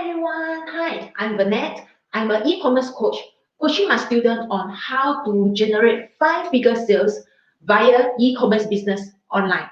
everyone, hi, I'm Vernette. I'm an e-commerce coach, coaching my students on how to generate 5-figure sales via e-commerce business online.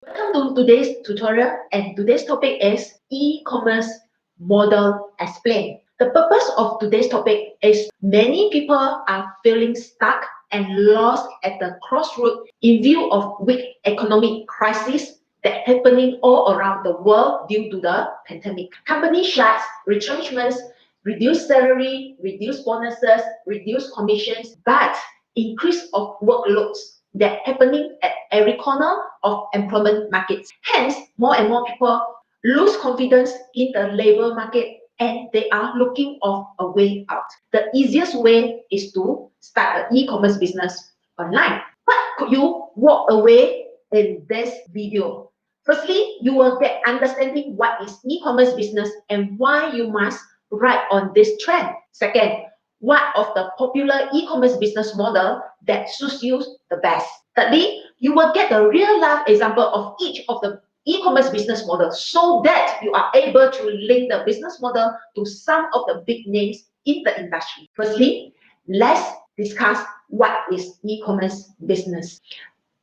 Welcome to today's tutorial, and today's topic is e-commerce model explained. The purpose of today's topic is many people are feeling stuck and lost at the crossroad in view of weak economic crisis that happening all around the world due to the pandemic. Company shuts, retrenchments, reduced salary, reduced bonuses, reduced commissions, but increase of workloads that happening at every corner of employment markets. Hence, more and more people lose confidence in the labor market and they are looking for a way out. The easiest way is to start an e-commerce business online. What could you walk away in this video? Firstly, you will get understanding what is e-commerce business and why you must ride on this trend. Second, what of the popular e-commerce business model that suits you the best. Thirdly, you will get a real life example of each of the e-commerce business model so that you are able to link the business model to some of the big names in the industry. Firstly, let's discuss what is e-commerce business.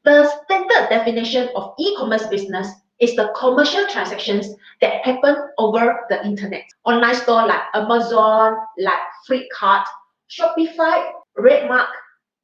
The standard definition of e-commerce business is the commercial transactions that happen over the internet. Online store like Amazon, like Flipkart, Shopify, Redmark,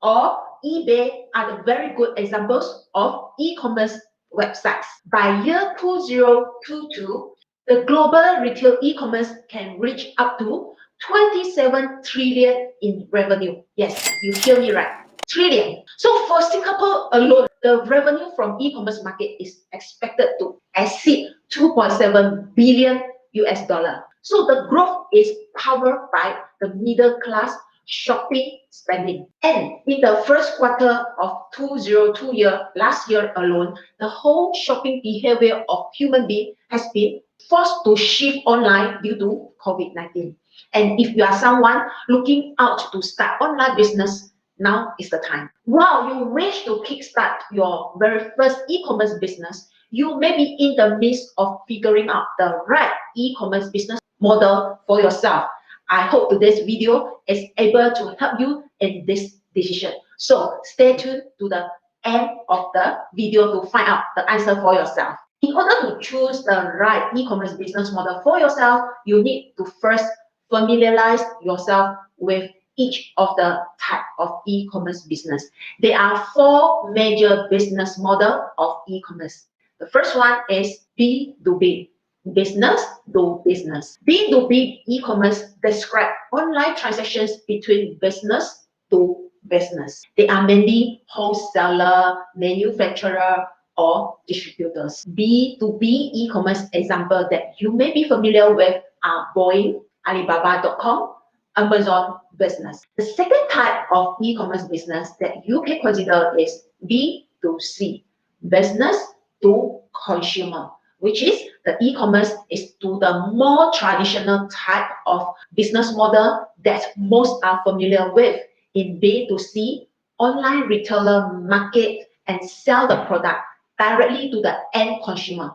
or eBay are the very good examples of e-commerce websites. By year 2022, the global retail e-commerce can reach up to 27 trillion in revenue. Yes, you hear me right. Trillion. So for Singapore alone, the revenue from e-commerce market is expected to exceed 2.7 billion US dollar. So the growth is powered by the middle class shopping spending. And in the first quarter of 2022 last year alone, the whole shopping behavior of human being has been forced to shift online due to COVID-19. And if you are someone looking out to start online business, now is the time. While you wish to kickstart your very first e-commerce business, you may be in the midst of figuring out the right e-commerce business model for yourself. I hope today's video is able to help you in this decision. So stay tuned to the end of the video to find out the answer for yourself. In order to choose the right e-commerce business model for yourself, you need to first familiarize yourself with each of the type of e-commerce business. There are 4 major business model of e-commerce. The first one is B2B, business to business. B2B e-commerce describe online transactions between business to business. They are mainly wholesaler, manufacturer, or distributors. B2B e-commerce example that you may be familiar with are Boeing, Alibaba.com, Amazon business. The second type of e-commerce business that you can consider is B2C, business to consumer, which is the e-commerce is to the more traditional type of business model that most are familiar with. In B2C, online retailer market and sell the product directly to the end consumer.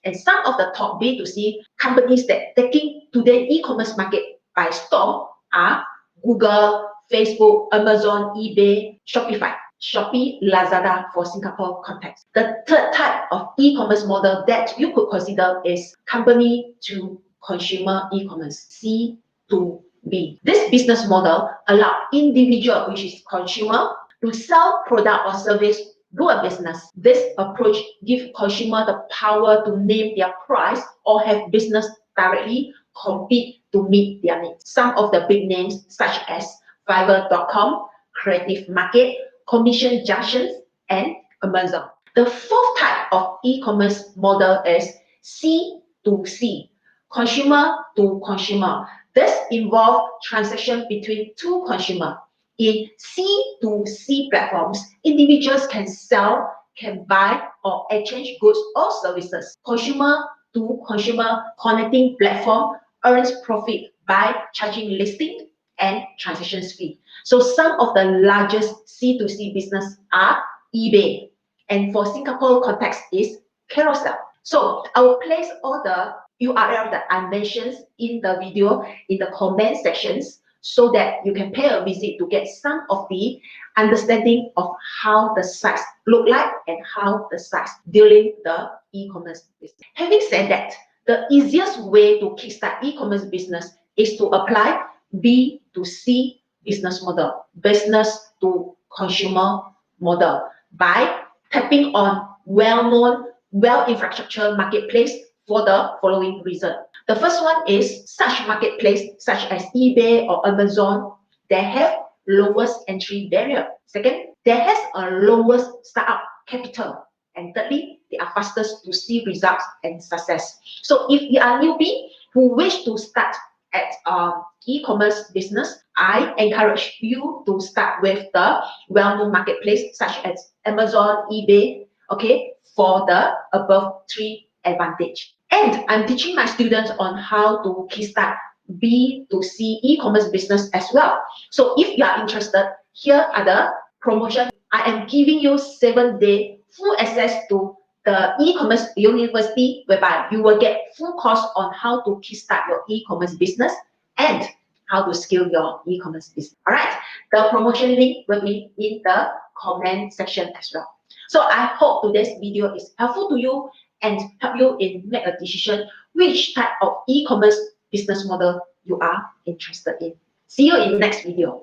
And some of the top B2C companies that taking today e-commerce market by storm are Google, Facebook, Amazon, eBay, Shopify, Shopee, Lazada for Singapore context. The third type of e-commerce model that you could consider is company to consumer e-commerce, C2B. This business model allows individual, which is consumer, to sell product or service to a business. This approach gives consumer the power to name their price or have business directly compete to meet their needs. Some of the big names such as Fiverr.com, Creative Market, Commission Junctions, and Amazon. The fourth type of e-commerce model is C2C, consumer to consumer. This involves transaction between two consumers. In C2C platforms, individuals can sell, can buy, or exchange goods or services. Consumer to consumer connecting platform earns profit by charging listing and transactions fee. So some of the largest C2C business are eBay, and for Singapore context is Carousel. So I will place all the URL that I mentioned in the video in the comment sections so that you can pay a visit to get some of the understanding of how the sites look like and how the sites dealing the e-commerce business. Having said that, the easiest way to kickstart e-commerce business is to apply B2C business model, business to consumer model, by tapping on well-known, well-infrastructure marketplace for the following reason. The first one is such marketplace such as eBay or Amazon, they have lowest entry barrier. Second, they has a lowest startup capital. And thirdly, they are fastest to see results and success. So if you are newbie who wish to start at e-commerce business, I encourage you to start with the well-known marketplace such as Amazon, eBay, okay, for the above three advantage. And I'm teaching my students on how to kickstart B2C e-commerce business as well. So if you are interested, here are the promotion. I am giving you 7-day full access to the e-commerce university, whereby you will get full course on how to kickstart your e-commerce business and how to scale your e-commerce business. All right, the promotion link will be in the comment section as well. So I hope today's video is helpful to you and help you in make a decision which type of e-commerce business model you are interested in. See you in the next video.